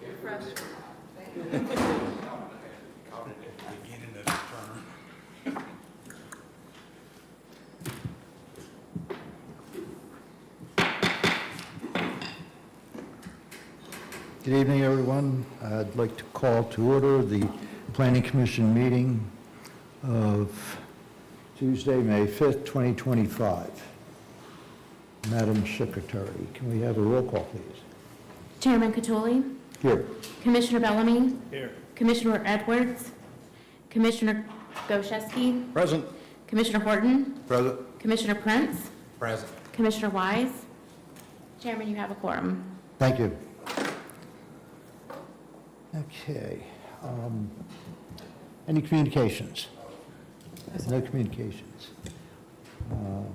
Good evening, everyone. I'd like to call to order the Planning Commission meeting of Tuesday, May 5th, 2025. Madam Secretary, can we have a roll call, please? Chairman Cattouli. Here. Commissioner Bellamy. Here. Commissioner Edwards. Commissioner Goszewski. Present. Commissioner Horton. Present. Commissioner Prince. Present. Commissioner Wise. Chairman, you have a quorum. Thank you. Okay. Any communications? No communications. Do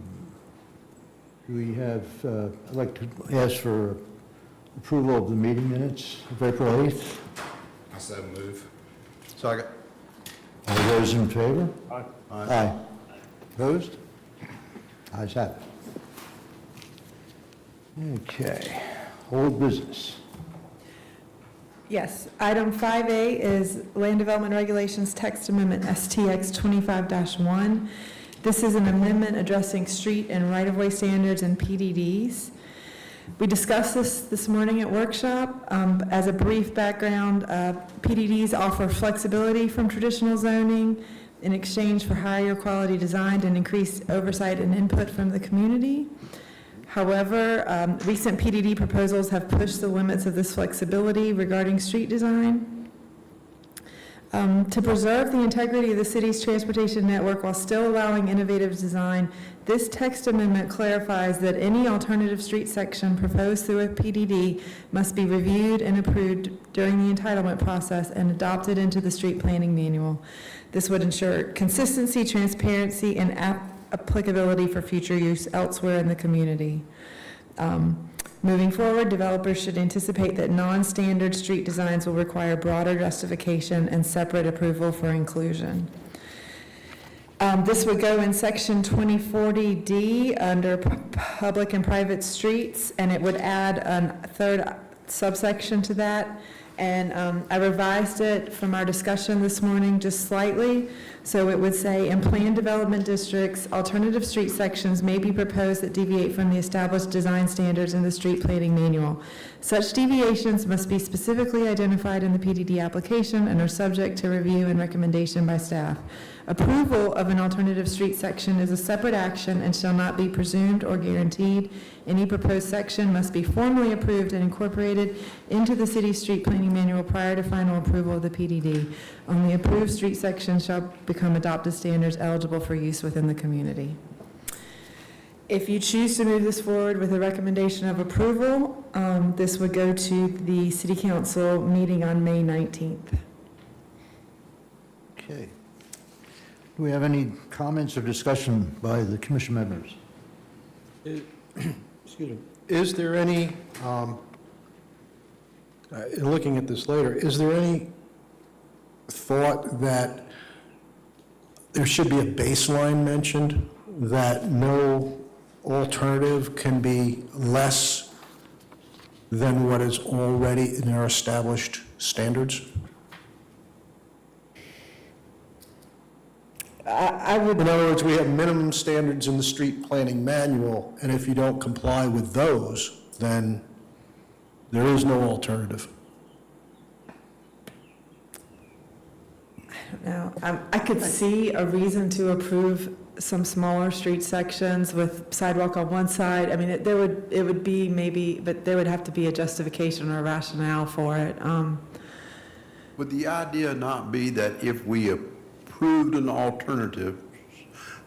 we have, I'd like to ask for approval of the meeting minutes of April 8th. I so move. Second. All those in favor? Aye. Aye. Opposed? Ayes have it. Okay. Old business. Yes, item 5A is Land Development Regulations Text Amendment STX 25-1. This is an amendment addressing street and right-of-way standards and PDDs. We discussed this morning at workshop. As a brief background, PDDs offer flexibility from traditional zoning in exchange for higher quality design and increased oversight and input from the community. However, recent PDD proposals have pushed the limits of this flexibility regarding street design. To preserve the integrity of the city's transportation network while still allowing innovative design, this text amendment clarifies that any alternative street section proposed through a PDD must be reviewed and approved during the entitlement process and adopted into the street planning manual. This would ensure consistency, transparency, and applicability for future use elsewhere in the community. Moving forward, developers should anticipate that non-standard street designs will require broader justification and separate approval for inclusion. This would go in section 2040D under public and private streets, and it would add a third subsection to that. And I revised it from our discussion this morning just slightly. So it would say, in planned development districts, alternative street sections may be proposed that deviate from the established design standards in the street planning manual. Such deviations must be specifically identified in the PDD application and are subject to review and recommendation by staff. Approval of an alternative street section is a separate action and shall not be presumed or guaranteed. Any proposed section must be formally approved and incorporated into the city's street planning manual prior to final approval of the PDD. Only approved street sections shall become adopted standards eligible for use within the community. If you choose to move this forward with a recommendation of approval, this would go to the City Council meeting on May 19th. Okay. Do we have any comments or discussion by the commission members? Excuse me. Is there any, in looking at this later, is there any thought that there should be a baseline mentioned, that no alternative can be less than what is already in our established standards? I would. In other words, we have minimum standards in the street planning manual, and if you don't comply with those, then there is no alternative. I don't know. I could see a reason to approve some smaller street sections with sidewalk on one side. I mean, it would be maybe, but there would have to be a justification or a rationale for it. Would the idea not be that if we approved an alternative,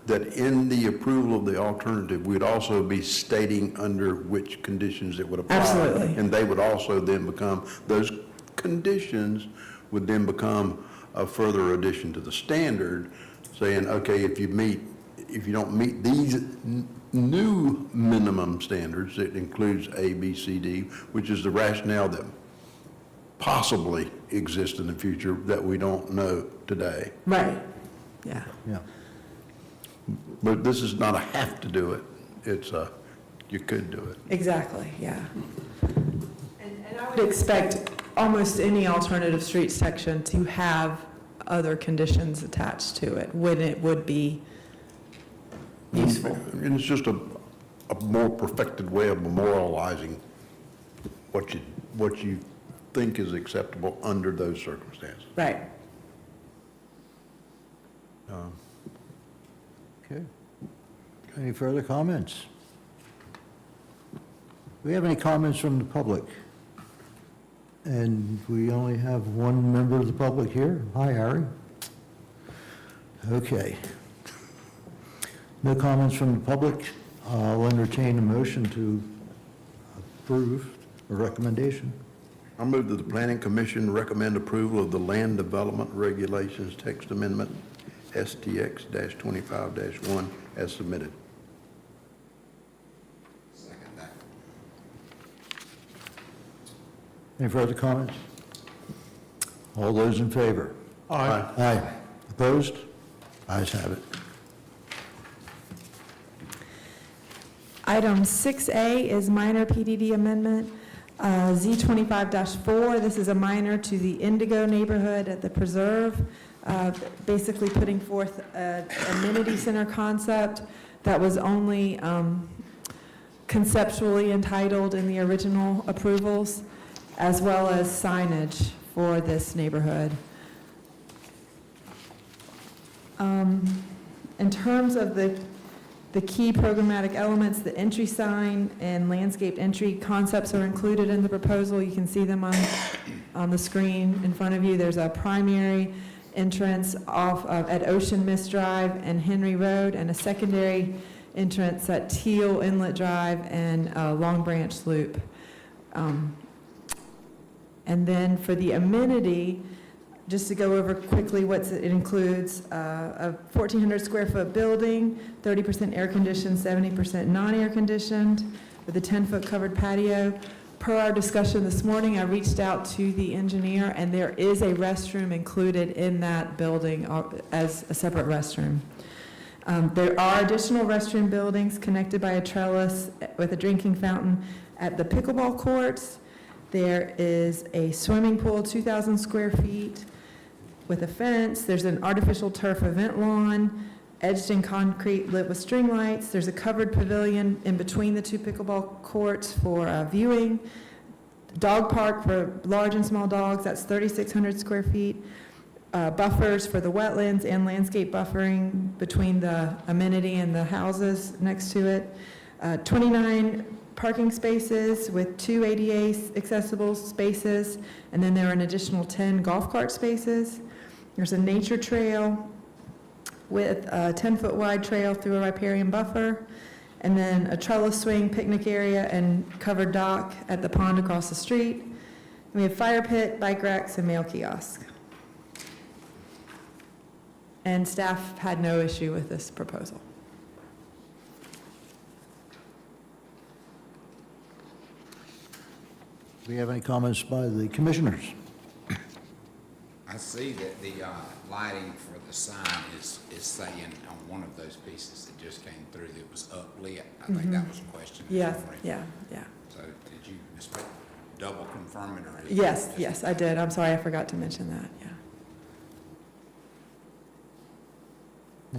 that in the approval of the alternative, we'd also be stating under which conditions it would apply? Absolutely. And they would also then become, those conditions would then become a further addition to the standard, saying, okay, if you don't meet these new minimum standards, it includes A, B, C, D, which is the rationale that possibly exist in the future that we don't know today. Right. Yeah. Yeah. But this is not a have to do it. It's you could do it. Exactly. Yeah. And I would expect almost any alternative street section to have other conditions attached to it when it would be useful. And it's just a more perfected way of memorializing what you think is acceptable under those circumstances. Right. Okay. Any further comments? Do we have any comments from the public? And we only have one member of the public here. Hi, Harry. Okay. No comments from the public. I'll entertain a motion to approve a recommendation. I move that the Planning Commission recommend approval of the Land Development Regulations Text Amendment, STX-25-1, as submitted. Second that. Any further comments? All those in favor? Aye. Aye. Opposed? Ayes have it. Item 6A is minor PDD amendment, Z25-4. This is a minor to the Indigo neighborhood at the Preserve, basically putting forth an amenity center concept that was only conceptually entitled in the original approvals, as well as signage for this neighborhood. In terms of the key programmatic elements, the entry sign and landscaped entry concepts are included in the proposal. You can see them on the screen in front of you. There's a primary entrance at Ocean Mist Drive and Henry Road, and a secondary entrance at Teal Inlet Drive and Long Branch Loop. And then for the amenity, just to go over quickly what it includes, a 1,400 square foot building, 30% air conditioned, 70% non-air conditioned, with a 10-foot covered patio. Per our discussion this morning, I reached out to the engineer, and there is a restroom included in that building as a separate restroom. There are additional restroom buildings connected by a trellis with a drinking fountain at the pickleball courts. There is a swimming pool, 2,000 square feet, with a fence. There's an artificial turf event lawn, edged in concrete, lit with string lights. There's a covered pavilion in between the two pickleball courts for viewing. Dog park for large and small dogs, that's 3,600 square feet. Buffers for the wetlands and landscape buffering between the amenity and the houses next to it. 29 parking spaces with 2 ADA accessible spaces, and then there are an additional 10 golf cart spaces. There's a nature trail with a 10-foot wide trail through a riparian buffer, and then a trellis swing, picnic area, and covered dock at the pond across the street. And we have fire pit, bike racks, and mail kiosk. And staff had no issue with this proposal. Do we have any comments by the commissioners? I see that the lighting for the sign is saying on one of those pieces that just came through that was uplit. I think that was a question. this Yes, morning. yeah. So did you, Ms. Myrtle, double confirm it, or? is it Yes, just- yes, I did. I'm sorry, I forgot to mention that, yeah.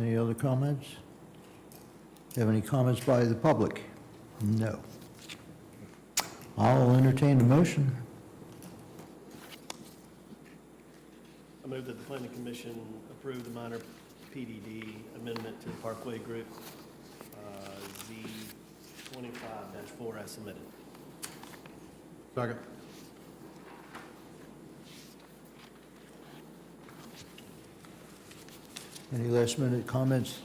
Any other comments? Do you have any comments by the public? No. I'll entertain a motion. I move that the planning commission approve the minor PDD amendment to the Parkway Group, Z25-4 as submitted. Second. Any last minute comments?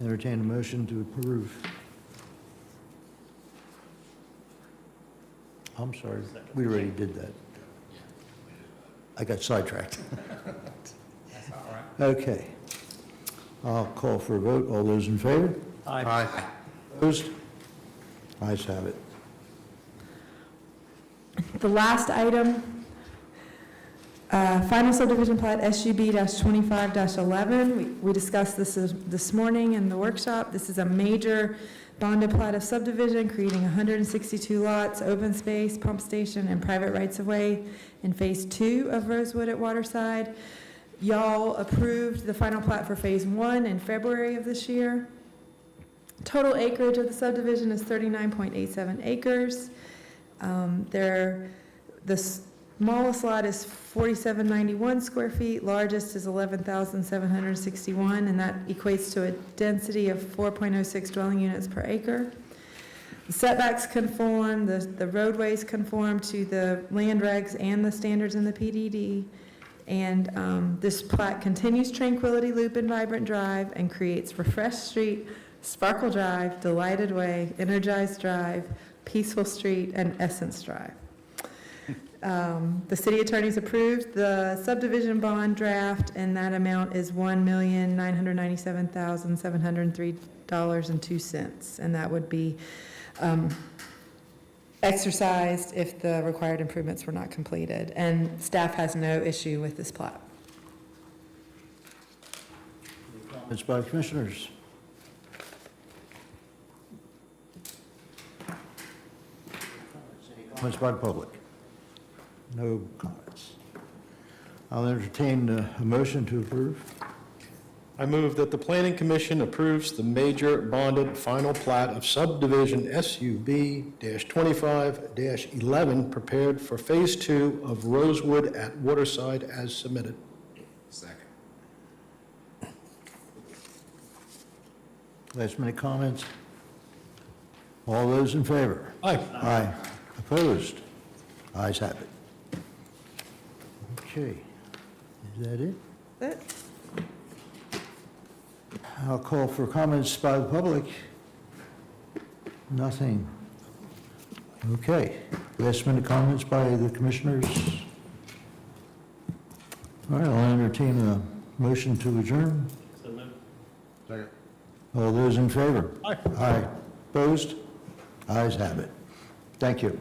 Entertain a motion to approve. I'm sorry, we already did that. I got sidetracked. That's all right. Okay. I'll call for a vote. All those in favor? Aye. Opposed? Ayes have it. The last item, final subdivision plat SUB-25-11. We discussed this morning in the workshop. This is a major Bonded plat of subdivision creating 162 lots, open space, pump station, and private rights-of-way in Phase 2 of Rosewood at Waterside. Y'all approved the final plat for Phase 1 in February of this year. Total acreage of the subdivision is 39.87 acres. The smallest lot is 4791 square feet, largest is 11,761, and that equates to a density of 4.06 dwelling units per acre. The setbacks conform, the roadways conform to the land regs and the standards in the PDD. And this plat continues Tranquility Loop and Vibrant Drive and creates Refresh Street, Sparkle Drive, Delighted Way, Energized Drive, Peaceful Street, and Essence Drive. The city attorneys approved the subdivision bond draft, and that amount is $1,997,703.02. And that would be exercised if the required improvements were not completed. And staff has no issue with this plat. Comments by commissioners? Any comments by the public? No comments. I'll entertain a motion to approve. I move that the Planning Commission approves the major bonded final plat of subdivision SUB-25-11 prepared for Phase 2 of Rosewood at Waterside as submitted. Second. Last minute comments? All those in favor? Aye. Aye. Opposed? Ayes have it. Okay, is that it? That's it. I'll call for comments by the public. Nothing. Okay, last minute comments by the commissioners. All right, I'll entertain a motion to adjourn. So moved. Second. All those in favor? Aye. Aye. Opposed? Ayes have it. Thank you.